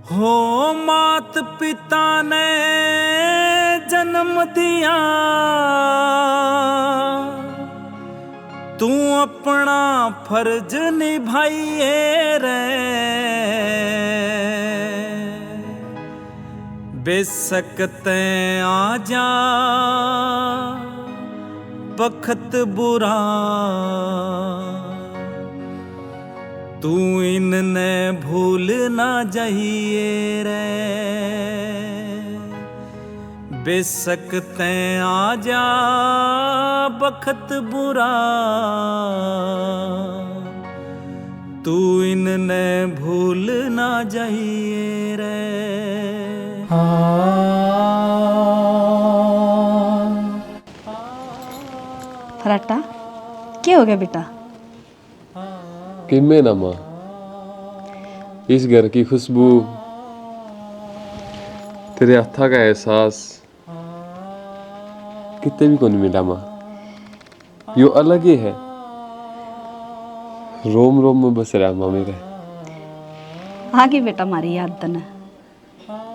हो मात पिता ने जन्म दिया, तू अपना फर्ज निभाइए रे। बेशक तैं आ जा बखत बुरा, तू इनने भूल ना जाइए रे। बेशक तैं आ जा बखत बुरा, तू इनने भूल ना जाइए रे। फराटा क्या हो गया बेटा? किमें ना माँ, इस घर की खुशबू, तेरे हथा का एहसास कितने भी कौन मिला माँ। यो अलग ही है, रोम रोम में बस रहा माँ मेरे। आ गई बेटा हमारी याद तने,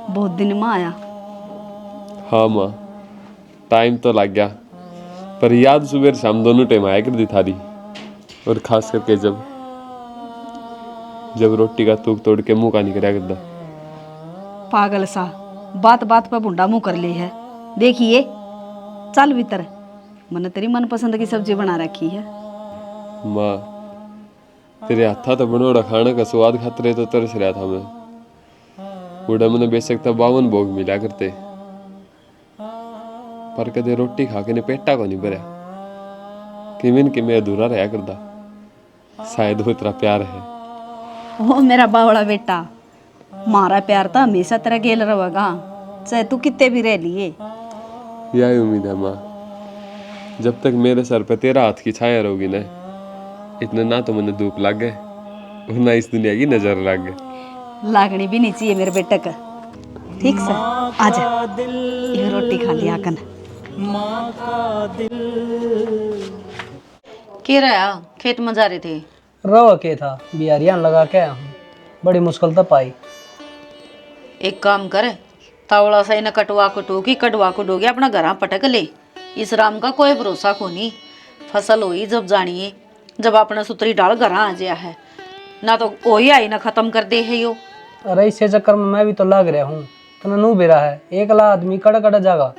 बहुत दिन में आया। हाँ माँ, टाइम तो लग गया, पर याद सुबह शाम दोनों टाइम आया कर दी थारी। और खास करके जब रोटी का तूक तोड़ के मुंह का नहीं कराया करता। पागल सा बात बात पर भुंडा मुंह कर ले है। देखिए चल भीतर, मैंने तेरी मनपसंद की सब्जी बना रखी है। माँ, तेरे हथा तो बनोड़ा खाने का स्वाद खाते तो तरस रहा था मैं। बूढ़ा मैंने बेशक तो 52 भोग मिला करते, पर कदे रोटी खा के ने पेटा को नहीं भरया। किमें अधूरा रहा करता। शायद वो तेरा प्यार है। ओ मेरा बावड़ा बेटा, मारा प्यार तो हमेशा तेरा गेल रहेगा, चाहे तू कितने भी रह लिए। यही उम्मीद है माँ, जब तक मेरे सर पे तेरा हाथ की छाया रहोगी ना, इतना ना तो मैंने धूप लग गए और ना इस दुनिया की नजर लग गए। लागनी भी नहीं चाहिए मेरे बेटे का। ठीक से आजा, ये रोटी खा लिया कन। माँ का दिल के रहा खेत में जा रहे थे? रवा के था बिहारियान लगा के आया हूँ, बड़ी मुश्किल तो पाई। एक काम करे, तावड़ा सा इन्हें कटवा कुटोगी अपना घर पटक ले। इस राम का कोई भरोसा को नहीं। फसल हुई जब जानिए, जब अपना सुतरी डाल घर आ गया है ना, तो वही आई ना खत्म कर दे है यो। अरे इसे चक्कर में मैं भी तो लग रहा हूँ, तना नू बेरा है, एक ला आदमी कड़ा कड़ा जागा।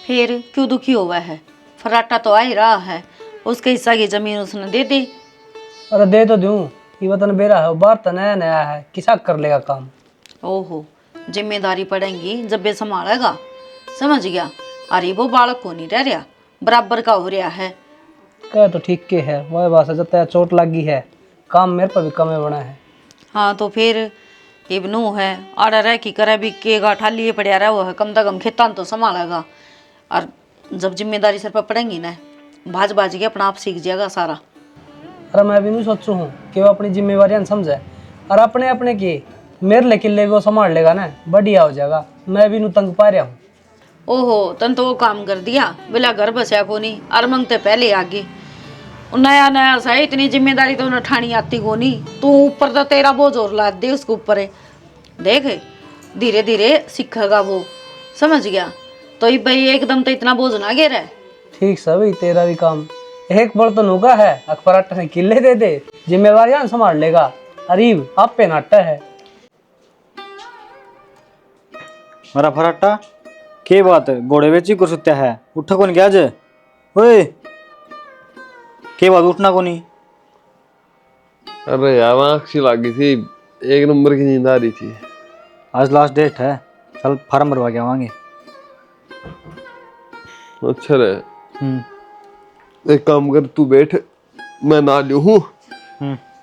फिर क्यों दुखी हुआ है? फराटा तो आ ही रहा है, उसके हिस्सा की जमीन उसने दे दे। अरे दे तो दूं, ये वतन बेरा है, बार तो नया नया है, किसा कर लेगा काम। ओहो, जिम्मेदारी पड़ेगी जब वे संभालेगा, समझ गया। अरे वो बालक को नहीं रह रहा, बराबर का हो रहा है। कह तो ठीक के है, वह बात है, जब चोट लगी है, काम मेरे पर भी कमे बना है। हाँ तो फिर इब्नू है, आड़ा रह की करे भी के गाठा लिए पड़ा रहा वो है, कम से कम खेतान तो संभालेगा। और जब जिम्मेदारी सर पर पड़ेंगी ना, भाज भाज के अपना आप सीख जाएगा सारा। अरे मैं भी नहीं सोचू हूँ कि वो अपनी जिम्मेवारियां समझे, और अपने अपने की मेरे ले किले वो संभाल लेगा ना, बढ़िया हो जाएगा। मैं भी नू तंग पा रहा हूँ। ओहो, तन तो वो काम कर दिया, बिला घर बसया को नहीं, और मंगते पहले आगे नया नया सा है, इतनी जिम्मेदारी तो उन्हें ठानी आती को नहीं। तू ऊपर तो तेरा बोझ और लाद दे उसके ऊपर है, देख धीरे धीरे सीखेगा वो, समझ गया। तो ये भाई एकदम तो इतना बोझ ना गिर है। ठीक सभी तेरा भी काम एक बर्तन होगा है, अखबार ने किले दे दे, जिम्मेवारियां संभाल लेगा। अरीब आप पे नाटा है। मरा फराटा के बात है, घोड़े बेची कर सुत्या है, उठा कौन क्या जे? ओए के बात उठना को नहीं? अरे यार आँख सी लगी थी, एक नंबर की नींद आ रही थी। आज लास्ट डेट है, चल फार्म भरवा के आवांगे। अच्छा रहे, एक काम कर, तू बैठ, मैं नहा लियो हूँ,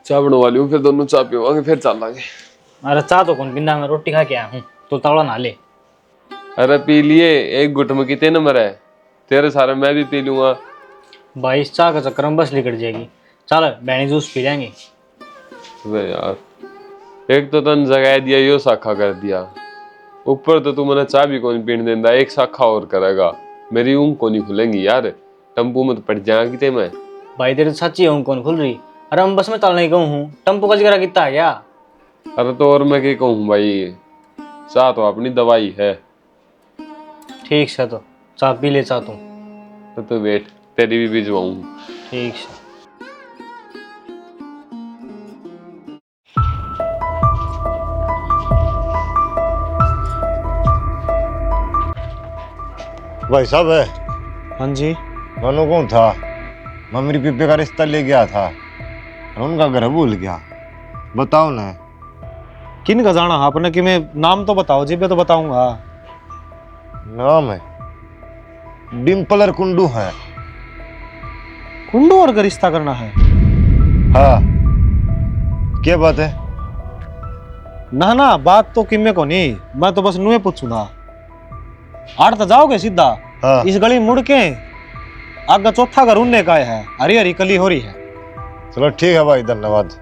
चाय बनवा लियो, फिर दोनों चाय पीवांगे, फिर चलेंगे। अरे चाह तो कौन पीना, मैं रोटी खा के आया हूँ, तो तावड़ा ना ले। अरे पी लिए, एक गुट में कितने नंबर है, तेरे सारे मैं भी पी लूंगा। 22 चाह का चक्कर में बस निकल जाएगी। चल बैनी जूस पी लेंगे। अबे यार, एक तो तन जगाए दिया, यो शाखा कर दिया, ऊपर तो तू मैंने चाय भी कौन पीने देंदा, एक शाखा और करेगा, मेरी ऊँग को नहीं खुलेंगी यार, टम्पू में तो पड़ जाएगा कितने मैं। भाई तेरे सच्ची ऊँग कौन खुल रही? अरे हम बस में चलने गए हूँ, टम्पू का जिगरा कितना है क्या? अरे तो और मैं क्या कहूँ भाई, चाह तो अपनी दवाई है। ठीक है तो चाह पी ले चाह तू। तो वेट, तेरी भी भिजवाऊं। ठीक है। भाई साहब है, हाँ जी। दोनों कौन था? मैं मेरी पीपे का रिश्ता ले गया था और उनका घर भूल गया। बताओ ना। किन का जाना आपने कि मैं नाम तो बताओ जी, मैं तो बताऊंगा। नाम है डिम्पल और कुंडू है। कुंडू और का रिश्ता करना है? हाँ, क्या बात है? ना ना, बात तो किमे को नहीं, मैं तो बस नुए पूछूंगा। आड़ तो जाओगे सीधा? हाँ। इस गली मुड़ के आगे चौथा घर उन्ने का है, हरी हरी कली हो रही है। चलो ठीक है भाई, धन्यवाद।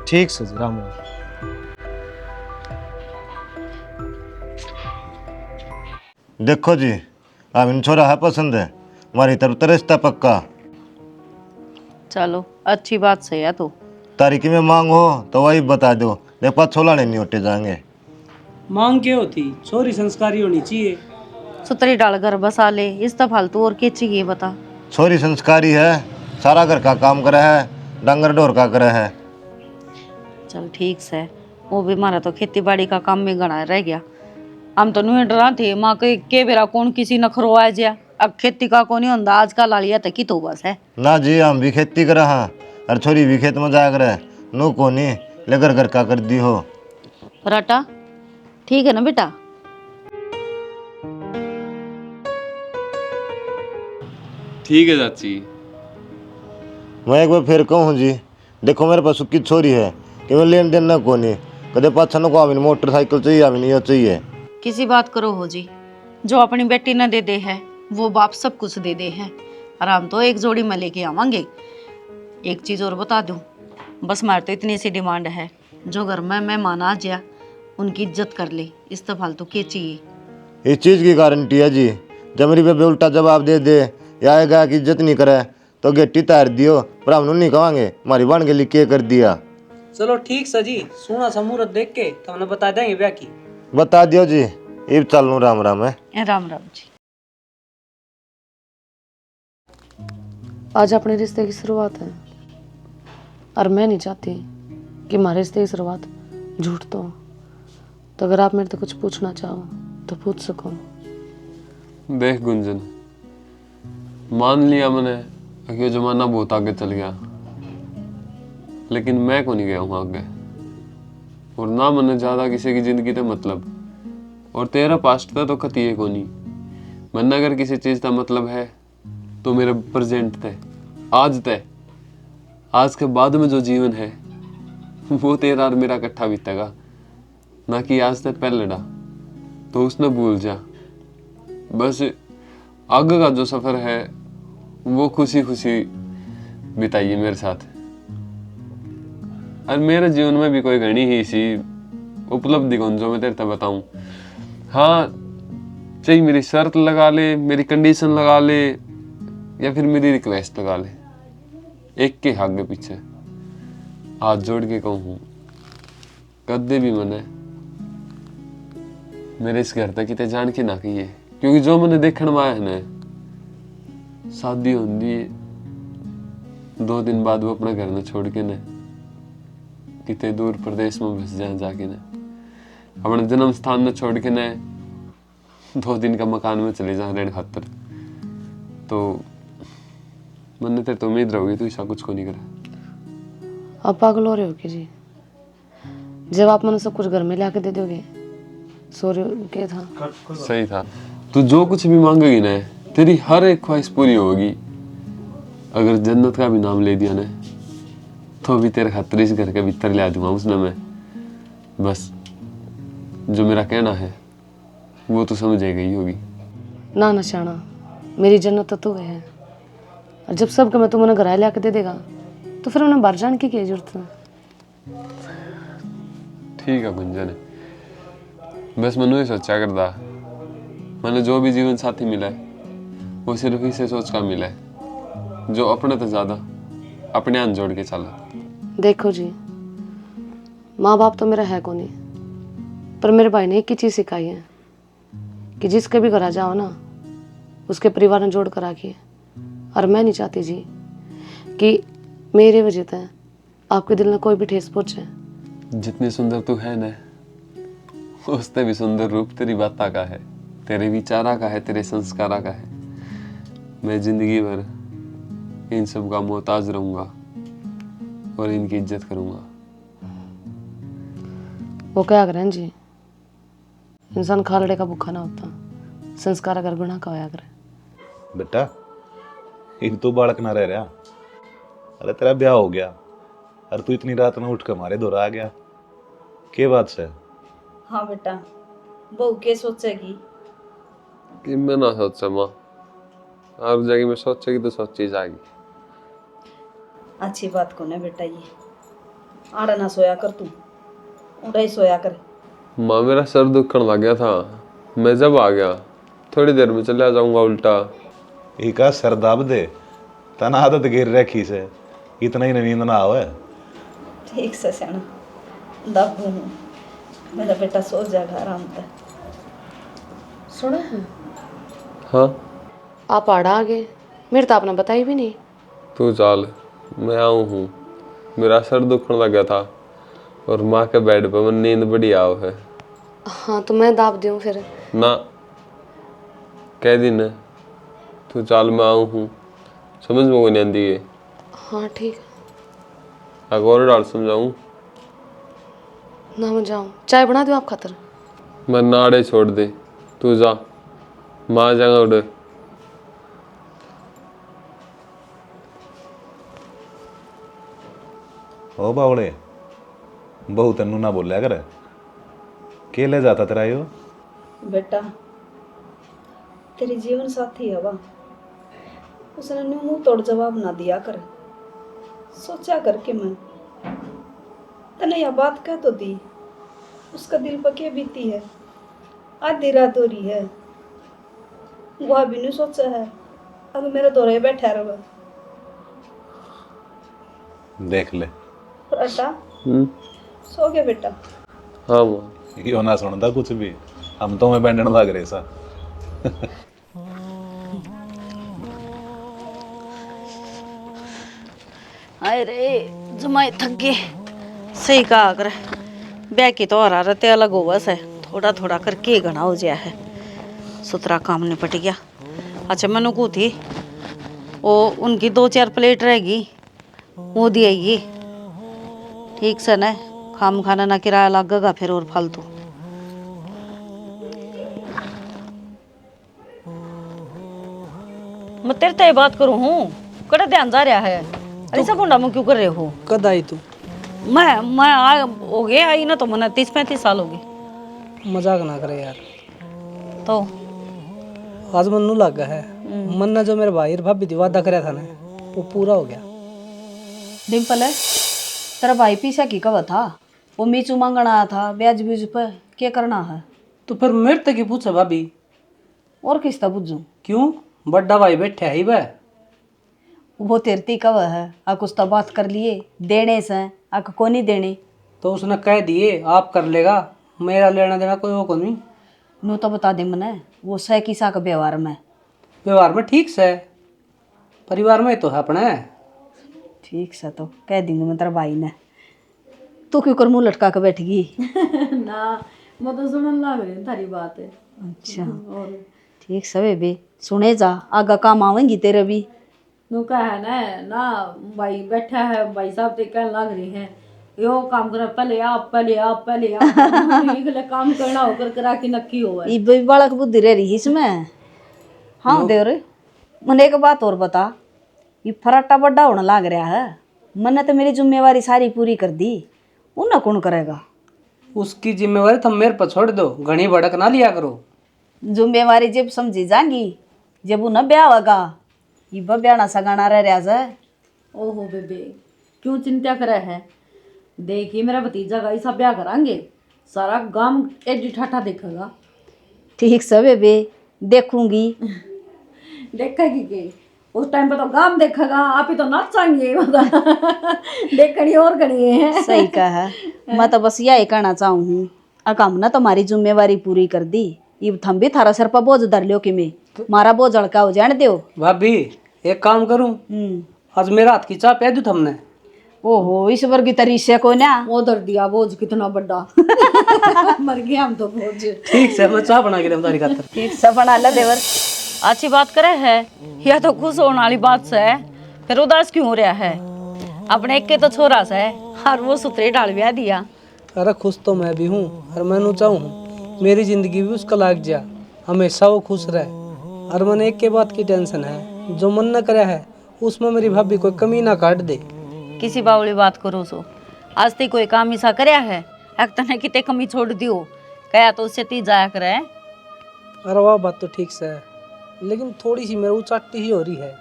ठीक से जी, राम राम। देखो जी, आमिन छोरा है पसंद है, हमारी तरफ तो रिश्ता पक्का। चलो अच्छी बात सही है। तो तारीख में मांग हो तो वही बता दो, नहीं पास छोलाने नहीं होते जाएंगे। मांग क्या होती? छोरी संस्कारी होनी चाहिए। सुतरी डाल घर बसा ले, इस तो फालतू और क्या चाहिए बता। छोरी संस्कारी है, सारा घर का काम करे है, डंगर ढोर का करे है। चल ठीक से, वो भी हमारा तो खेती बाड़ी का काम में गड़ा रह गया। हम तो नुए डरा थे माँ के बेरा कौन किसी न खरोआ जा, अब खेती का कौन नहीं होता आजकल लालिया तक की तो बस है ना जी, हम भी खेती करे हाँ, और छोरी भी खेत में जाया करे। नो को नहीं लेकर घर का कर दी हो। पराठा ठीक है ना बेटा? ठीक है चाची। मैं एक बार फिर कहूँ जी, देखो मेरे पास सुखी छोरी है कि मैं लेन देन ना को नहीं कदे पाछा को आमिन मोटरसाइकिल चाहिए, आमिन ये चाहिए। किसी बात करो हो जी, जो अपनी बेटी न दे दे है वो बाप सब कुछ दे दे है। और हम तो एक जोड़ी में लेके आवांगे। एक चीज और बता दूं, बस हमारे तो इतनी सी डिमांड है, जो घर में मेहमान आ जाए उनकी इज्जत कर ले, इस तो फालतू के चाहिए। इस चीज़ की गारंटी है जी, जब मेरी बेबे उल्टा जवाब दे दे या आएगा कि इज्जत नहीं करे तो गेटी तार दियो, पर हम नहीं कहेंगे हमारी बन के लिए कर दिया। चलो ठीक सा जी, सोना सा मुहूर्त देख के तो हमने बता देंगे ब्याह की। बता दियो जी, इब चल लूँ। राम राम है। राम राम जी। आज अपने रिश्ते की शुरुआत है और मैं नहीं चाहती कि हमारे रिश्ते की शुरुआत झूठ तो अगर आप मेरे से कुछ पूछना चाहो तो पूछ सको। देख गुंजन, मान लिया मैंने कि ये जमाना बहुत आगे चल गया, लेकिन मैं को नहीं गया हूँ आगे, और ना मैंने ज्यादा किसी की जिंदगी का मतलब, और तेरा पास्ट था तो कती है को नहीं। मैंने अगर किसी चीज का मतलब है तो मेरे प्रेजेंट थे, आज थे, आज के बाद में जो जीवन है वो तेरा और मेरा इकट्ठा बीतेगा, ना कि आज से पहले लड़ा तो उसने भूल जा। बस आगे का जो सफर है वो खुशी खुशी बिताइए मेरे साथ। और मेरे जीवन में भी कोई घनी ही सी उपलब्धि कौन जो मैं तेरे से बताऊं। हाँ, चाहे मेरी शर्त लगा ले, मेरी कंडीशन लगा ले, या फिर मेरी रिक्वेस्ट लगा ले, एक के आगे पीछे हाथ जोड़ के कहूँ, कदे भी मने मेरे इस घर तक किते जान के ना कहिए, क्योंकि जो मैंने देखने में आया है ना, शादी होंगी 2 दिन बाद वो अपना घर न छोड़ के न किते दूर प्रदेश में बस जाके न अपने जन्म स्थान न छोड़ के न 2 दिन का मकान में चले जा रहने खातर। तो मैंने तेरे तो उम्मीद रहोगी तू ऐसा कुछ को नहीं करा। आप पागल हो रहे हो कि जी? जब आप मैंने सब कुछ घर में ला के दे दोगे, सो रहे क्या था? सही था। तू जो कुछ भी मांगेगी ना, तेरी हर एक ख्वाहिश पूरी होगी। अगर जन्नत का भी नाम ले दिया ना, तो भी तेरे खातिर इस घर के भीतर ले आ दूंगा उसने मैं। बस जो मेरा कहना है वो तो समझ गई होगी। ना ना शाना, मेरी जन्नत तो तू है, और जब सब मैं तुम्हें घर ला के दे देगा तो फिर उन्हें बाहर जाने की क्या जरूरत है? ठीक है गुंजन, बस मैंने ये सोचा करता, मैंने जो भी जीवन साथी मिला है वो सिर्फ इसे सोच का मिला है, जो अपने तो ज्यादा अपने हाथ जोड़ के चला। देखो जी, माँ बाप तो मेरा है को नहीं, पर मेरे भाई ने एक ही चीज़ सिखाई है कि जिसके भी घर आ जाओ ना, उसके परिवार ने जोड़ कर आके। और मैं नहीं चाहती जी कि मेरे वजह से आपके दिल में कोई भी ठेस पहुंचे। जितनी सुंदर तू है ना, उससे भी सुंदर रूप तेरी बाता का है, तेरे विचारा का है, तेरे संस्कारा का है। मैं जिंदगी भर इन सब का मोहताज रहूंगा और इनकी इज्जत करूंगा। वो क्या करें जी, इंसान खालड़े का भूखा ना होता, संस्कार अगर गुना का होया करे। बेटा इन तो बालक ना रह रहा। अरे तेरा ब्याह हो गया और तू इतनी रात में उठ कर हमारे दौरा आ गया, के बात से? हाँ बेटा, बहू के सोचेगी? कि मैं ना सोचा माँ, और जगह में सोचेगी तो सोची जाएगी। अच्छी बात को ना बेटा, ये आड़ा ना सोया कर, तू उड़ा ही सोया कर। माँ मेरा सर दुखने लग गया था, मैं जब आ गया थोड़ी देर में चला जाऊंगा उल्टा। एक सर दाब दे, तना आदत गिर रखी से, इतना ही नींद ना आवे। ठीक से सियाना, दाबू हूँ मेरा बेटा, सो जाएगा आराम से। सुनो, हाँ आप आड़ा आ गए, मेरे तो आपने बताई भी नहीं। तू चाल, मैं आऊँ हूँ। मेरा सर दुखने लग गया था और माँ के बेड पे मैं नींद बड़ी आओ है। हाँ तो मैं दाब दूँ फिर? ना कह दी ना, तू चाल मैं आऊँ हूँ, समझ में कोई नहीं आती है। हाँ ठीक है। आगे और डाल समझाऊँ? ना मैं जाऊँ, चाय बना दूँ आप खातर? मैं नाड़े छोड़ दे, तू जा, माँ जाएगा उड़े। ओ बावड़े, बहू तेनू ना बोलिया कर, के ले जाता तेरा यो? बेटा तेरी जीवन साथी है वह, उसने न्यू मुंह तोड़ जवाब ना दिया कर। सोचा करके मैं तने यह बात कह तो दी, उसका दिल पर क्या बीती है। आधी रात हो रही है, वह भी नहीं सोचा है अब मेरे दौरे बैठा रहा। देख ले फराटा सो गया बेटा? हाँ माँ। यो ना सुनता कुछ भी, हम तो मैं बैंडन लग रहे सा। अरे जमाई थक गए, सही कहा कर। ब्याह की तो और आरते अलग हो, बस है थोड़ा थोड़ा करके घना हो गया है। सुतरा काम निपट गया। अच्छा मैनू को थी वो उनकी 2-4 प्लेट रहेगी, वो दिएगी। ठीक से न, खाम खाना ना किराया लगेगा फिर और फालतू। मैं तेरे ते बात करूँ हूँ, कड़ा ध्यान जा रहा है। अरे सब मुंडा में क्यों कर रहे हो? कद आई तू? मैं हो गया आई ना तो मैंने 30-35 साल हो गए। मजाक ना करे यार। तो आज मन्नू लगा है, मन ने जो मेरे भाई और भाभी से वादा कराया था ना, वो पूरा हो गया। डिम्पल है तेरा भाई पीछा की कब था? वो मीचू मांगना आया था ब्याज बीज पे, क्या करना है? तो फिर मेरे तक ही पूछे भाभी। और किसका बुझू? क्यों, बड़ा भाई बैठा ही वह। वो तेरती कब है? आ कुछ तो बात कर लिए देने से, आ को नहीं देने। तो उसने कह दिए आप कर लेगा, मेरा लेना देना कोई वो को नहीं। नो तो बता दे मने, वो सह किसा का व्यवहार में? व्यवहार में ठीक से, परिवार में तो है अपने। ठीक से तो कह दूंगी मैं तेरा भाई ने। तू क्यों कर मुंह लटका के बैठ गई? ना मैं तो सुनने लग रही थारी बात है। अच्छा ठीक से बेबी, सुने जा, आगा काम आवेंगी तेरे भी। नु का है ना भाई बैठा है, भाई साहब ते कहने लग रही हैं यो काम कर, पहले आप पहले आप पहले आप इगले काम करना होकर करा के नक्की होवे। ई भी बालक बुद्धि रह रही इसमें। हाँ देवर, मने एक बात और बता, ये फराटा बड़ा होने लग रहा है, मैंने तो मेरी जिम्मेवारी सारी पूरी कर दी, उन्हें कौन करेगा? उसकी जिम्मेवारी तुम मेरे पर छोड़ दो, घनी भड़क ना लिया करो। जिम्मेवारी जब समझी जाएंगी जब उन्हें ब्याह होगा, ये ब्याना सगाना रह रहा है। ओहो बेबे क्यों चिंता करे है? देखिए मेरा भतीजा का ऐसा ब्याह करांगे, सारा गांव एडी ठाठा देखेगा। ठीक से बेबे, देखूंगी। देखेगी के उस टाइम पे तो गांव देखेगा, आप ही तो नाचेंगे। देखनी और करिए है। सही कहा है, मैं तो बस यही कहना चाहूँ हूँ हम ना तुम्हारी जिम्मेवारी पूरी कर दी, ये थम भी थारा सर पर बोझ धर लियो कि मैं मारा बोझ हल्का हो जाने दो। भाभी एक काम करूं, आज मेरा हाथ की चाय पिया दूं तुमने। ओहो इस वर्गी तरीसे को ना वो धर दिया बोझ कितना बड़ा। मर गया हम तो बोझ। ठीक से मैं चाय बना के तुम्हारी खातर। ठीक से बना ला देवर। अच्छी बात करे है, यह तो खुश होने वाली बात से है, फिर उदास क्यों हो रहा है? अपने एक के तो छोरा से और वो सुतरे डाल ब्याह दिया। अरे खुश तो मैं भी हूँ और मैं चाहूँ मेरी जिंदगी भी उसका लाग जा, हमेशा वो खुश रहे। और मैंने एक के बात की टेंशन है, जो मन न करे है उसमें मेरी भाभी कोई कमी ना काट दे। किसी बावली बात करो सो, आज तक कोई काम ऐसा करया है एक तने किते कमी छोड़ दियो कया तो उससे ती जाया करे। अरे वाह बात तो ठीक से है, लेकिन थोड़ी सी मेरे उचाटी ही हो रही है।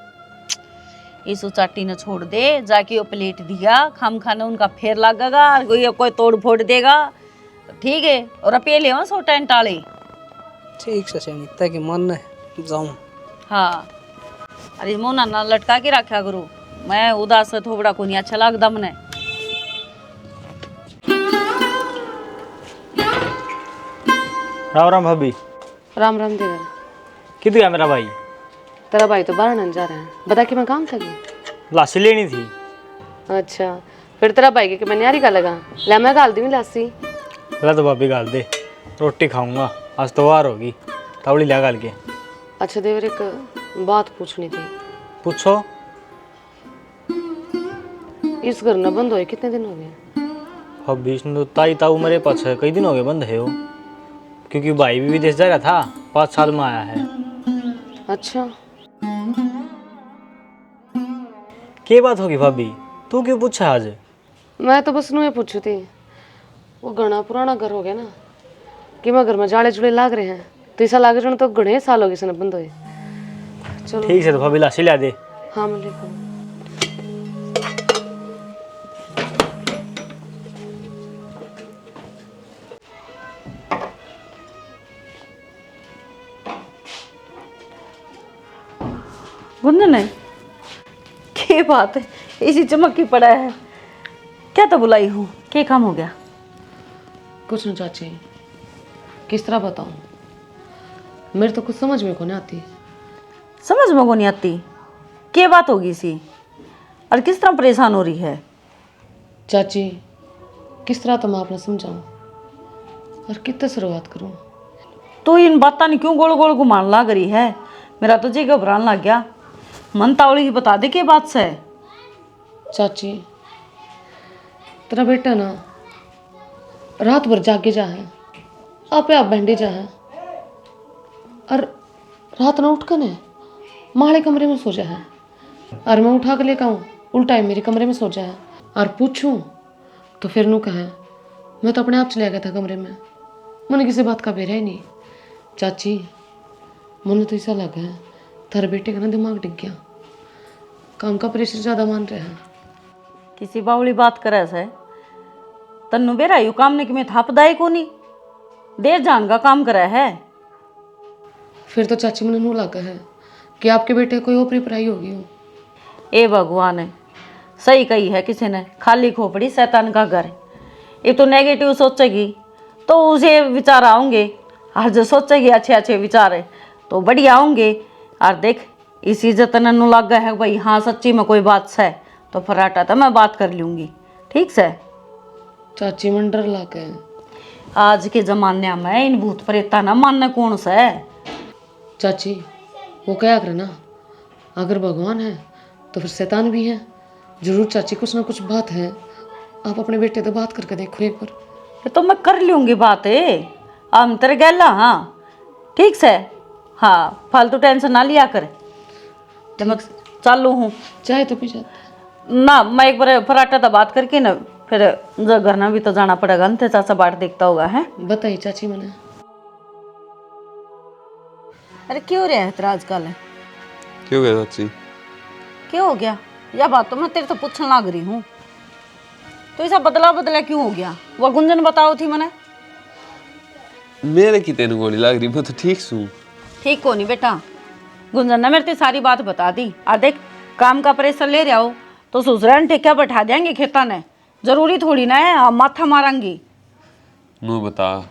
इस उचाटी ने छोड़ दे, जाके वो प्लेट दिया खाम खाने उनका फेर लगेगा और कोई तोड़ फोड़ देगा, ठीक है? और रुपये ले 100 टेंट वाले। ठीक से सैनिकता की मन है जाऊँ। हाँ अरे मोना ना लटका के रखा करो, मैं उदास थोड़ा को नहीं अच्छा लगता मने। राम राम भाभी। राम राम देवर। किधर गया मेरा भाई? तेरा भाई तो बाहर न जा रहा है, बता कि मैं काम था कि लाशी लेनी थी। अच्छा फिर तेरा भाई के मैं न्यारी का लगा ले, मैं गाल दी लासी। ला तो भाभी गाल दे, रोटी खाऊंगा, आज तो वार होगी, तावड़ी ला गाल के। अच्छा देवर एक बात पूछनी थी। पूछो। इस घर न बंद हुए कितने दिन हो गए? भाभी तो ताई ताऊ मेरे पास है, कई दिन हो गए बंद है वो, क्योंकि भाई भी विदेश जा रहा था, 5 साल में आया है। अच्छा क्या बात होगी भाभी, तू क्यों पूछा आज? मैं तो बस नुए पूछी थी, वो घना पुराना घर हो गया ना कि मैं घर में जाड़े जुड़े लाग रहे हैं, तो ऐसा लागे जो तो घने साल हो गए सन बंद हुए। चलो ठीक है तो भाभी लाशी ला दे। हाँ मैं लिखूँ। गुंजन है क्या बात है, इसी चमक की पड़ा है, क्या तो बुलाई हूँ, क्या काम हो गया? कुछ न चाची, किस तरह बताऊँ, मेरे तो कुछ समझ में को नहीं आती। समझ में को नहीं आती? क्या बात होगी सी और किस तरह परेशान हो रही है? चाची किस तरह तो मैं अपना समझाऊँ और कितने शुरुआत करूँ? तो इन बातों ने क्यों गोल गोल घुमान लग रही है? मेरा तो जी घबराने लग गया, मन तावड़ी की बता दे के बात से। चाची तेरा बेटा ना रात भर जागे जा है, आपे आप बहंडे जा है और रात ना उठ कर ने माड़े कमरे में सो जा है, और मैं उठा कर लेकर आऊँ उल्टा है मेरे कमरे में सो जा है, और पूछूं तो फिर नू कहे मैं तो अपने आप चले गया था कमरे में, मैंने किसी बात का बेरा ही नहीं। चाची मुझे तो ऐसा लगा है थारे बेटे का ना दिमाग डिग गया, काम का प्रेशर ज़्यादा मान रहे हैं। किसी बावली बात करे से तन्नू बेरा यू काम ने कि मैं थापदाई को नहीं देर जान का काम करे है। फिर तो चाची मैंने नू लगा है कि आपके बेटे कोई ओपरी पराई होगी हो। ए भगवान है, सही कही है किसी ने, खाली खोपड़ी शैतान का घर। ये तो नेगेटिव सोचेगी तो उसे विचार आऊँगे, और जो सोचेगी अच्छे अच्छे विचार है तो बढ़िया होंगे। और देख इसी जतन नु लग है भाई, हाँ सच्ची में कोई बात है तो फराटा तो मैं बात कर लूँगी, ठीक से। चाची मन डर लगा है। आज के जमाने में इन भूत प्रेता ना मानने कौन सा है? चाची वो क्या करे ना, अगर भगवान है तो फिर शैतान भी है जरूर। चाची कुछ ना कुछ बात है, आप अपने बेटे से बात करके देखो एक बार। ये तो मैं कर लूँगी बात है, हम तेरे गैला, हाँ ठीक से। हाँ फालतू टेंशन ना लिया कर, जब मैं चालू हूँ चाहे तो पी जाता ना। मैं एक बार फराटा तो बात करके ना फिर घर ना भी तो जाना पड़ेगा न, चाचा बाट देखता होगा है। बताइए चाची मैंने। अरे क्यों रहा है तेरा आजकल? क्यों गया चाची? क्या हो गया? यह बात तो मैं तेरे तो पूछने लग रही हूँ, तो ऐसा बदला बदला क्यों हो गया? वो गुंजन बताओ थी मैंने। मेरे की तेन गोली लग रही, मैं तो ठीक सूं। ठीक को नहीं बेटा, गुंजन ने मेरे ते सारी बात बता दी। और देख काम का प्रेशर ले रहा हो तो ससुराल ठेका बैठा देंगे खेता ने, जरूरी थोड़ी ना है माथा मारेंगी। नू बता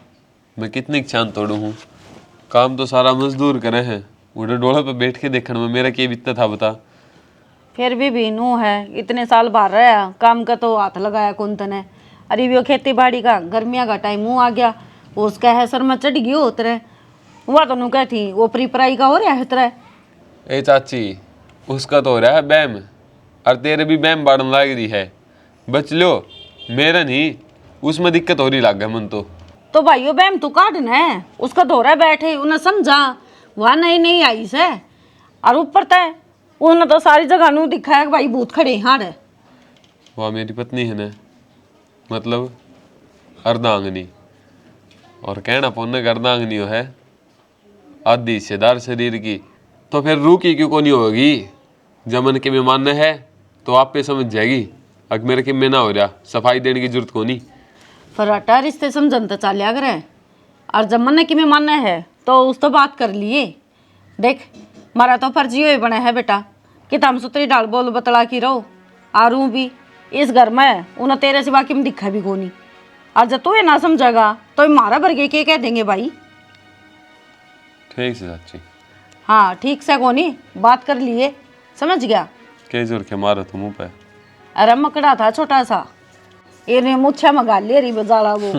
मैं कितनी चांद तोड़ू हूँ। काम तो सारा मजदूर करे हैं, उड़े डोले पे बैठ के देखने में मेरा क्या बीतता था बता। फिर भी नू है, इतने साल बाहर रहा, काम का तो हाथ लगाया कौन तने। अरे वो खेती बाड़ी का गर्मियाँ का टाइम मुँह आ गया, उसका है सर में चढ़ गई उतरे हुआ तो नू कहती वो परी पराई का हो रहा है उतरे। ए चाची उसका तो हो रहा है बैम, और तेरे भी बैम बाड़न लाग रही है। बच लो, मेरा नहीं, उसमें दिक्कत हो रही लाग गया मन तो भाइयों बैम तू काटना है, उसका धोरा बैठे उन्हें समझा वहाँ नहीं आई से। और ऊपर तय उन्हें तो सारी जगह नू दिखाया कि भाई भूत खड़े हाँ रे। वह मेरी पत्नी है ना, मतलब अर्धांगनी, और कहना पौने अर्धांगनी है आधी हिस्सेदार शरीर की, तो फिर रूह की क्यों को नहीं होगी। जमन के में मानना है तो आप पे समझ जाएगी, अगर मेरे के में ना हो रहा सफाई देने की जरूरत को नहीं। फराटा रिश्ते समझन तो चालिया करे, और जब मन की में मानना है तो उस तो बात कर लिए। देख मारा तो फर्जी हुए बना है बेटा कि तम सुतरी डाल बोल बतला की रहो, आरू भी इस घर में उन्हें तेरे सिवा किम दिखा भी कोनी। और जब तू ये ना समझेगा तो मारा बरगे के कह देंगे भाई। ठीक से चाची। हाँ ठीक से कोनी बात कर लिए, समझ गया। के जोर के मारा तो मुंह पे। अरे मकड़ा था छोटा सा, इन्हें मुच्छा मंगा ले रही बजाड़ा वो।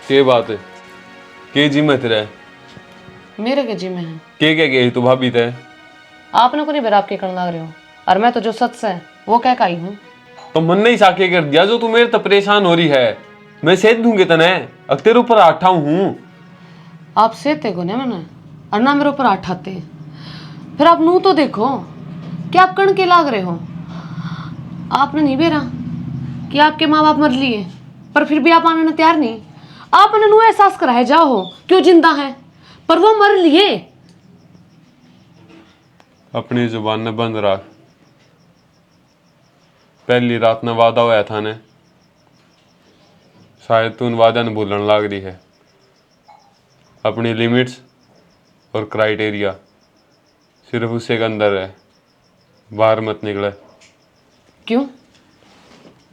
के बात है, के जिम्मत रहे मेरे के जी में है। के क्या गई तू भाभी थे। आपने को नहीं बेरा आपके कण लग रहे हो, और मैं तो जो सच है वो कह का आई हूँ। तो मन नहीं साके कर दिया जो तू मेरे तो परेशान हो रही है। मैं सेध दूंगे तने, अब तेरे ऊपर आठा हूँ। आप सहते को नहीं मैंने, और ना मेरे ऊपर आठ आते। फिर आप नू तो देखो कि आप कण के लाग रहे हो। आपने नहीं बेरा कि आपके माँ बाप मर लिए, पर फिर भी आप आने में तैयार नहीं। आपने नू एहसास कराया जाओ क्यों जिंदा है, पर वो मर लिए। अपनी जुबान ने बंद रख। पहली रात ने वादा होया था ने, शायद तू उन वादा ने भूलन लाग रही है। अपनी लिमिट्स और क्राइटेरिया सिर्फ उसी के अंदर है, बाहर मत निकले। क्यों?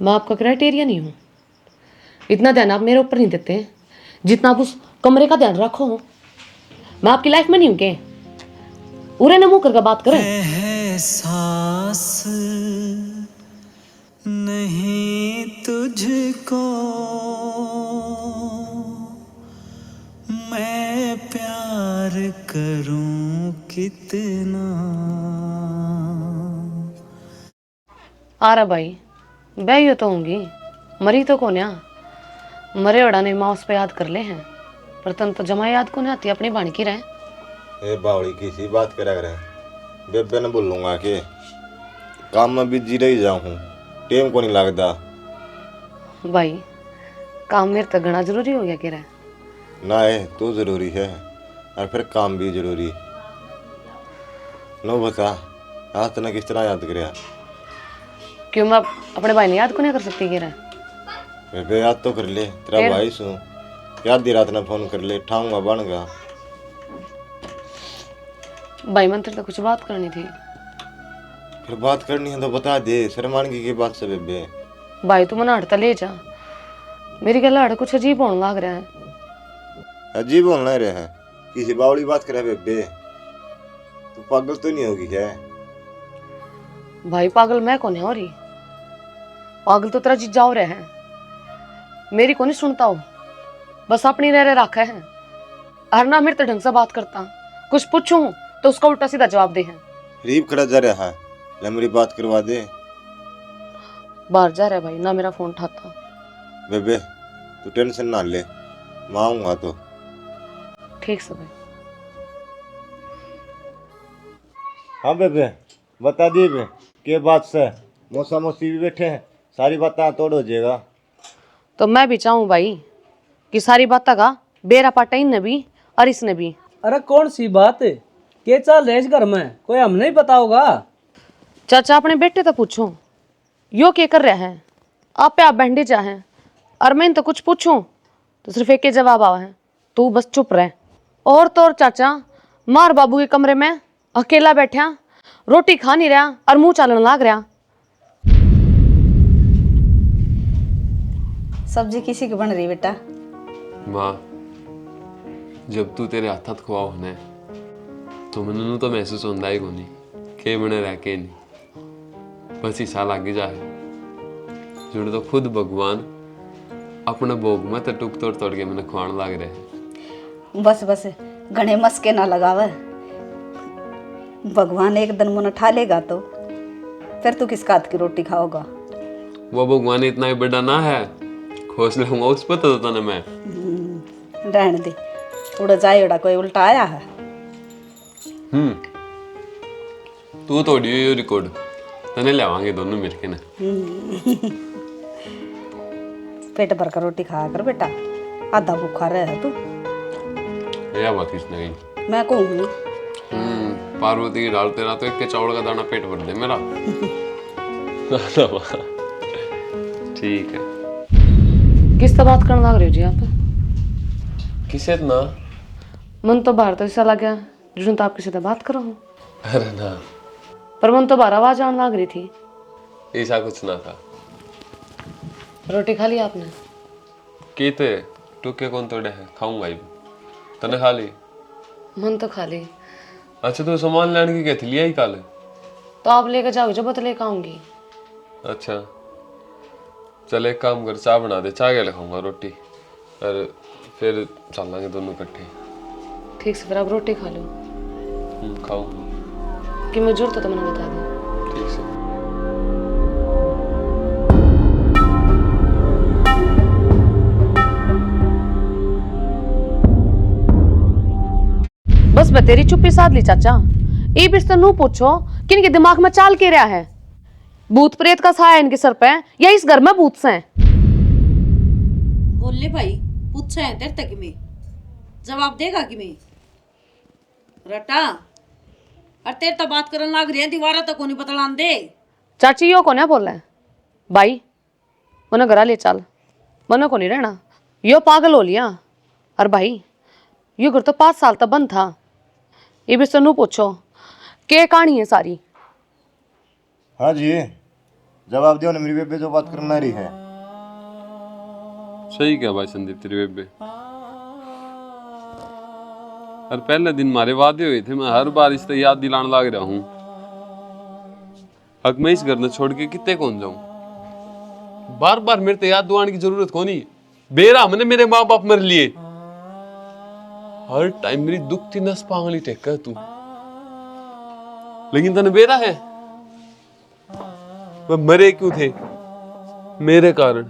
मैं आपका क्राइटेरिया नहीं हूँ? इतना ध्यान आप मेरे ऊपर नहीं देते जितना आप उस कमरे का ध्यान रखो। मैं आपकी लाइफ में नहीं हूँ के? उरे ने मुंह करके बात करें। एहसास नहीं तुझको मैं प्यार करूं कितना। आ रहा भाई, बह तो होंगी, मरी तो कौन आ? मरे ओड़ा ने माँ उस पे याद कर ले हैं, पर तन तो जमा याद को नहीं आती अपनी बाण की रहे। ए बावड़ी किसी बात करा करे, बेबे ने बोलूंगा कि काम में बिजी रही जाऊं, टेम को नहीं लगता। भाई काम मेरे तक घना जरूरी हो गया कि रहे ना है तो जरूरी है, और फिर काम भी जरूरी। नो बता आज तने किस तरह याद करया? क्यों मैं अपने भाई ने याद को नहीं कर सकती कि रहे? बेबे याद तो कर ले, तेरा फिर? भाई सू याद दी रात ने फोन कर ले, ठाऊंगा बनगा। भाई मन तेरे तो कुछ बात करनी थी। फिर बात करनी है तो बता दे, शर्मानगी की बात से बेबे। भाई तू मना हटता ले जा, मेरी गला हट कुछ अजीब होने लग रहा है। अजीब बोलना रहे हैं, किसी बावड़ी बात करे बेबे, तू पागल तो नहीं होगी क्या? भाई पागल मैं कौन है हो रही? पागल तो तेरा जीजा हो रहा है, मेरी को नहीं सुनता हो, बस अपनी रह रखा है। हर ना मेरे तो ढंग से बात करता, कुछ पूछूं तो उसका उल्टा सीधा जवाब दे है। रीब खड़ा जा रहा है, ले मेरी बात करवा दे। बाहर जा रहा है भाई, ना मेरा फोन उठाता। बेबे तू टेंशन ना ले, मैं आऊंगा तो। ठीक से भाई। हाँ बेबे बता दी बे, के बात से मौसा मौसी भी बैठे हैं, सारी बातें तोड़ हो जाएगा। तो मैं भी चाहूँ भाई कि सारी बात का बेरा पाटा इन भी और इसने भी। अरे कौन सी बात है, के चल रहे इस घर में, कोई हम नहीं पता होगा? चाचा अपने बेटे तो पूछो यो क्या कर रहा है, आप पे आप बैंडेज हैं, और मैं तो कुछ पूछूं तो सिर्फ एक ही जवाब आवा है, तू बस चुप रह। और तो और चाचा मार बाबू के कमरे में अकेला बैठा, रोटी खा नहीं रहा और मुंह चालन लाग रहा। सब्जी किसी की बन रही बेटा? माँ, जब तू तेरे हाथात खुआ होने तो मैंने तो महसूस होता ही कोनी के बने रह के नहीं, बस ईसा लागी जाए जुड़े तो खुद भगवान अपने भोग में तो टुक तोड़ तोड़ के मैंने खुआन लाग रहे हैं। बस बस घने मस्के ना लगावे, भगवान एक दिन मुन उठा लेगा तो फिर तू किस हाथ की रोटी खाओगा? वो भगवान इतना ही बड़ा ना है, खोज लूंगा उस पर तो तने मैं। रहने दे, उड़ जाए उड़ा कोई उल्टा आया है। तू तोड़ी ये रिकॉर्ड तने लेवांगे दोनों मिलके ना। पेट भर कर रोटी खाया कर बेटा, आधा भूखा रहे तू। यह बात किसने कही? मैं कहूँ पार्वती की डाल तेरा तो एक के चावल का दाना पेट भर दे मेरा। ठीक है। किससे बात करने लग रही हो जी आप? किसे इतना? मन तो बाहर तो ऐसा लग गया जिसने तो आप किसी से बात करो। अरे ना, पर मन तो बाहर आवाज आने लग रही थी। ऐसा कुछ ना था। रोटी खा ली आपने? कीते टुके कौन तोड़े है, खाऊंगा ही। तने खा ली? मन तो खा ली। अच्छा, तो सामान लेने की कहती लिया ही कल? तो आप लेकर जाओगे जब तो लेकर आऊंगी। अच्छा चल, एक काम कर, चाय बना दे, चाय क्या लिखाऊंगा, रोटी, और फिर चलेंगे दोनों इकट्ठे। ठीक से, फिर आप रोटी खा लो। खाऊंगा कि मैं जरूरत तो मैंने बता दो। ठीक से। बस मैं तेरी चुप्पी साध ली चाचा। ये भी तो नू पूछो कि इनके दिमाग में चाल के रहा है। भूत प्रेत का साया इनके सर पे या इस घर में भूत से हैं? बोल ले भाई, पूछा है तेरे तक में जवाब देगा कि मैं रटा? और तेरे तो बात करने लग रही है, दीवारा तो कोनी बतलान दे। चाची यो कौन है बोल रहा है? भाई मने घरा ले चल, मने को नहीं रहना, यो पागल हो लिया। और भाई यो घर तो 5 साल तक बंद था। ये भी सुनू पूछो के कहानी है सारी। हाँ जी, जवाब दियो ना, मेरी बेबे जो बात करना रही है। सही क्या भाई संदीप, तेरी बेबे। और पहले दिन हमारे वादे हुए थे, मैं हर बार इस याद दिलाने लग रहा हूँ। अब मैं इस घर में छोड़ के कितने कौन जाऊं? बार बार मेरे तो याद दिलाने की जरूरत कौन नहीं। बेरा मैंने मेरे माँ बाप मर लिए, हर टाइम मेरी दुखती नस पांगली टेक कर तू, लेकिन तने बेरा है वह मरे क्यों थे? मेरे कारण।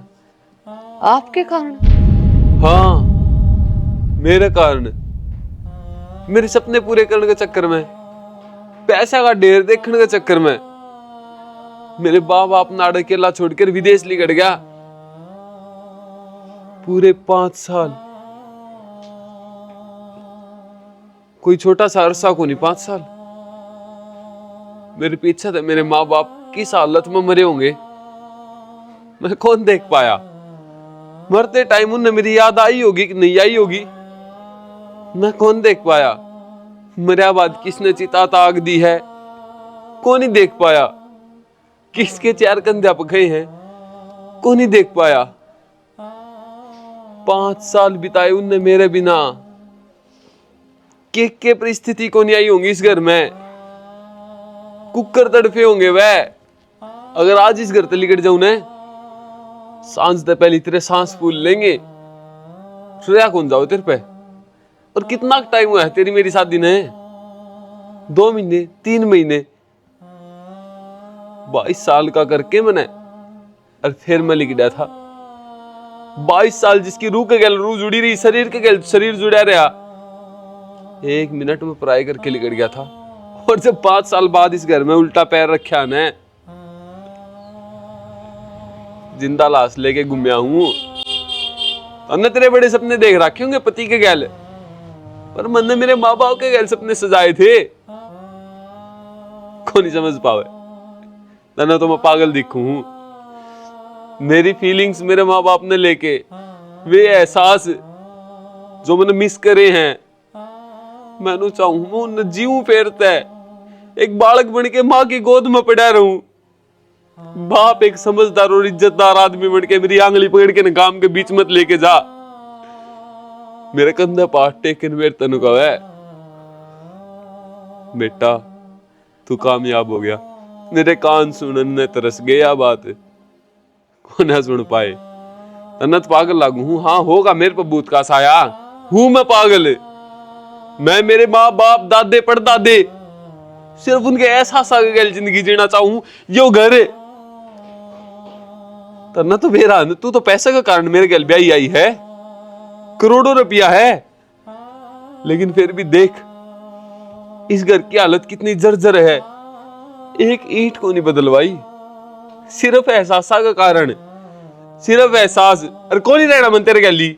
आपके कारण? हाँ, मेरे कारण। मेरे सपने पूरे करने के चक्कर में, पैसा का ढेर देखने के चक्कर में मेरे बाप बाप नाड़ अकेला छोड़कर विदेश निकल गया। पूरे 5 साल, कोई छोटा सा अरसा को नहीं, 5 साल मेरे पीछे थे। मेरे माँ बाप किस हालत में मरे होंगे मैं कौन देख पाया? मरते टाइम उन्हें मेरी याद आई होगी कि नहीं आई होगी मैं कौन देख पाया? मरिया बाद किसने चिता ताक दी है कौन ही देख पाया? किसके 4 कंधे पके हैं कौन ही देख पाया? 5 साल बिताए उनने मेरे बिना, के परिस्थिति को नहीं आई होंगी इस घर में, कुकर तड़फे होंगे वह। अगर आज इस घर से निकट जाऊं ना, सांझ से पहले तेरे सांस फूल लेंगे, सोया कौन जाओ तेरे पे? और कितना टाइम हुआ है तेरी मेरी शादी ने? 2 महीने, 3 महीने, 22 साल का करके मैंने, और फिर मैं लिख गया था। 22 साल जिसकी रूह के गैल रूह जुड़ी रही, शरीर के गैल शरीर जुड़ा रहा, 1 मिनट में पराई करके लिकट गया था। और जब 5 साल बाद इस घर में उल्टा पैर रखा ने, जिंदा लाश लेके घूमया हूं। हमने तेरे बड़े सपने देख रखे होंगे पति के गैल, पर मन ने मेरे माँ बाप के गैल सपने सजाए थे, कौन नहीं समझ पावे? तने तो मैं पागल दिखूं हूं। मेरी फीलिंग्स मेरे माँ बाप ने लेके, वे एहसास जो मैंने मिस करे हैं, मैं चाहूं उन जीव फेरता है, एक बालक बन के माँ की गोद में पड़ा रहूं। बाप एक समझदार और इज्जतदार आदमी बन के मेरी आंगली पकड़ के न गांव के बीच मत लेके जा। मेरे कंधे पास टेकन मेरे तनु का है बेटा, तू कामयाब हो गया। मेरे कान सुनने तरस गया बात को ना सुन पाए। तन्नत पागल लागू हूं, हाँ होगा मेरे पर भूत का साया, हूं मैं पागल। मैं मेरे माँ बाप दादे पड़दादे सिर्फ उनके एहसास आगे जिंदगी जीना चाहूं, यो घर है। तन्ना तो मेरा, तू तो पैसे का कारण मेरे गल ब्याही आई है, करोड़ों रुपया है, लेकिन फिर भी देख इस घर की हालत कितनी जर्जर है। एक ईंट को नहीं बदलवाई, सिर्फ एहसास का कारण, सिर्फ एहसास। अरे कौन ही रहना मन तेरे गली,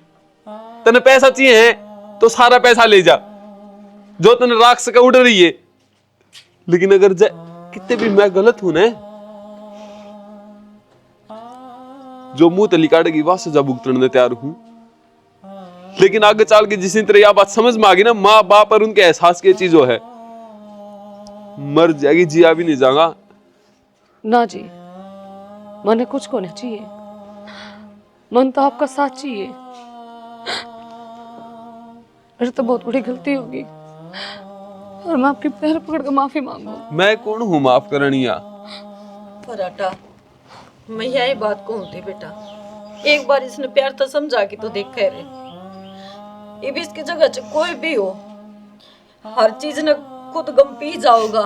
तने पैसा चाहिए है तो सारा पैसा ले जा जो तने राख सके उड़ रही है। लेकिन अगर कितने भी मैं गलत हूं ना, जो मुंह तली काटेगी वहां सजा भुगतने तैयार हूं। लेकिन आगे चल के जिस तरह यह बात समझ में आ गई ना, माँ बाप और उनके एहसास की चीजों है, मर जाएगी, जिया भी नहीं जाएगा। ना जी, मने कुछ को नहीं चाहिए, मन तो आपका साथ चाहिए। मेरी तो बहुत बड़ी गलती होगी और मैं आपके पैर पकड़ कर माफी मांगू। मैं कौन हूँ माफ करनिया? फराटा, मैं यही बात कहूँ थी बेटा, एक बार इसने प्यार तो समझा के तो देख रे। ये भी इसकी जगह कोई भी हो, हर चीज ने खुद गम पी जाओगा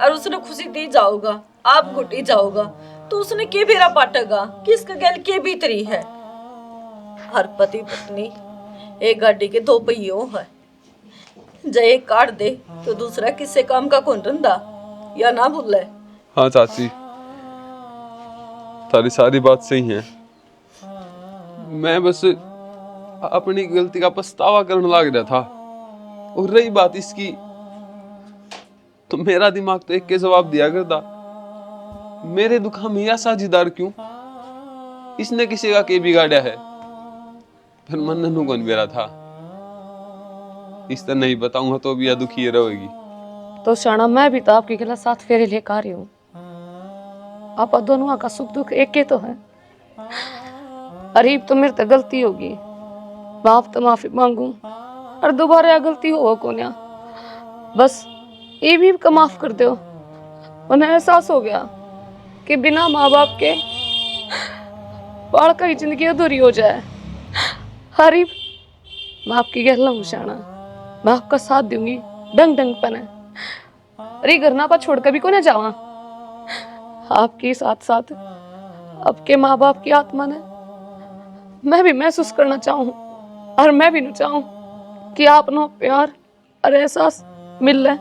और उसने खुशी दी जाओगा, आप घुटी जाओगा, तो उसने के बेरा पाटेगा कि इसका गैल के भीतरी है। हर पति पत्नी एक गाड़ी के दो पहियों है, जब एक काट दे तो दूसरा किससे काम का कौन रंदा, या ना भूल है। हाँ चाची, तारी सारी बात सही है। मैं बस अपनी गलती का पछतावा करने लग रहा था। और रही बात इसकी, तो मेरा दिमाग तो एक के जवाब दिया करता, मेरे दुख में यह साझेदार क्यों? इसने किसी का के बिगाड़ा है, फिर मन नन्हू कौन बेरा था। इस तरह नहीं बताऊंगा तो भी यह दुखी रहेगी। तो शाना, मैं भी तो आपके गला साथ फेरे लेकर आ रही हूँ। आप दोनों का सुख दुख एक के तो है। अरीब तो मेरे तो गलती होगी, बाप तो माफी मांगू और दोबारा गलती हो कोन्या, बस ये भी का माफ कर दो। उन्हें एहसास हो गया कि बिना माँ बाप के बाल का ही जिंदगी अधूरी हो जाए। अरीब, मैं आपकी गहला हूँ शाना, मैं आपका साथ दूंगी डंग डंग पने। अरे घर पर छोड़ कर भी को ना जावा। आपके साथ साथ आपके माँ बाप की आत्मा ने मैं भी महसूस करना चाहूँ, और मैं भी न चाहूँ कि आप नो प्यार और एहसास मिल रहे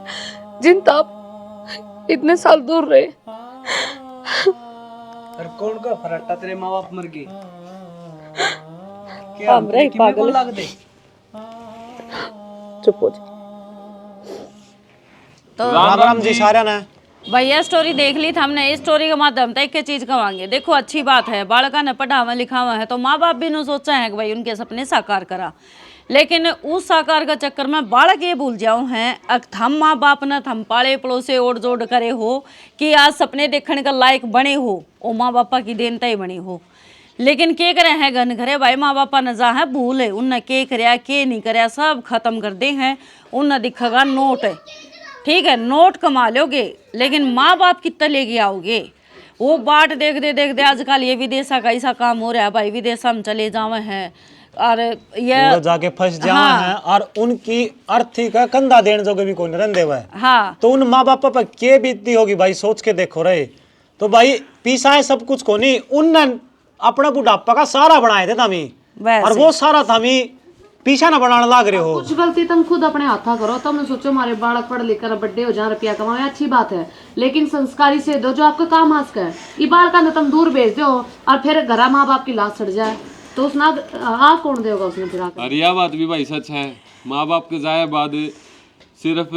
जिन आप इतने साल दूर रहे। और कौन का फराटा तेरे माँ बाप मर गए? हम रहे पागल लग दे। चुप हो जा। तो राम राम जी सारा ने। भैया स्टोरी देख ली था हमने, इस स्टोरी के माध्यम से एक चीज कमांगे। देखो अच्छी बात है, बालका ने पढ़ावा लिखावा है तो माँ बाप भी ने सोचा है कि भाई उनके सपने साकार करा, लेकिन उस साकार का चक्कर में बालक ये भूल जाओ हैं हम माँ बाप ने हम पाले पड़ोसे ओढ़ जोड़ करे हो कि आज सपने देखने का लायक बने हो, वो माँ बापा की देनता ही बनी हो। लेकिन के करे हैं घन घरे भाई माँ बापा ने जा है भूल है, उनने के करया के नहीं करया सब खत्म कर दे हैं। उनने दिखेगा नोट है, ठीक है नोट कमा लोगे, लेकिन माँ बाप कितना लेके आओगे? वो बाट देख दे आजकल ये विदेशा का ऐसा काम हो रहा है भाई, विदेशा में चले जावे हैं और ये जाके फंस जावा है और उनकी अर्थी का कंधा देने जोगे भी कोई नहीं देवा है। हाँ, तो उन माँ बाप पर के बीतती होगी भाई, सोच के देखो रहे। तो भाई पीसा है सब कुछ को नहीं, उनने अपना बुढ़ापा का सारा बनाए थे तमी, और वो सारा तमी पीछा ना बनाने लाग रहे हो। कुछ गलती तुम खुद अपने हाथा करो। तुमने सोचो हमारे बालक पढ़ लिख कर बड्डे हो जाए रुपया कमाए, अच्छी बात है, लेकिन संस्कारी से दो जो आपका काम आस का है। ये बाल का तुम दूर भेज दो और फिर घर माँ बाप की लाश सड़ जाए तो उसना आप कौन देगा उसने फिर आकर? अरे यह बात भी भाई सच है, माँ बाप के जाए बाद सिर्फ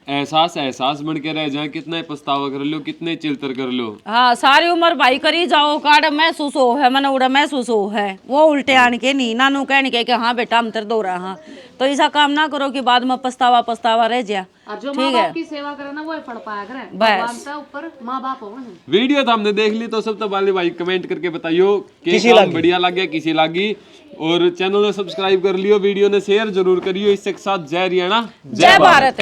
एहसास एहसास बन के रह जाए, कितने पछतावा कर लो, कितने चिल्तर कर लो। हाँ सारी उम्र भाई करी जाओ काट महसूस हो है मन उड़ा महसूस हो है वो उल्टे आने के नहीं नानू कहने के कि हाँ बेटा हम तेरे दो रहा हाँ तो ऐसा काम ना करो कि बाद में पछतावा पछतावा रह जाए। जो माँ बाप की सेवा करे ना वो पढ़ पाया करे भगवान का ऊपर माँ बाप हो। वीडियो तो हमने देख ली, तो सब तो वाले भाई कमेंट करके बताइयो कि किसी काम लागी। बढ़िया लग गया किसी लागी, और चैनल को सब्सक्राइब कर लियो, वीडियो ने शेयर जरूर करियो। इसके साथ जय हरियाणा जय भारत।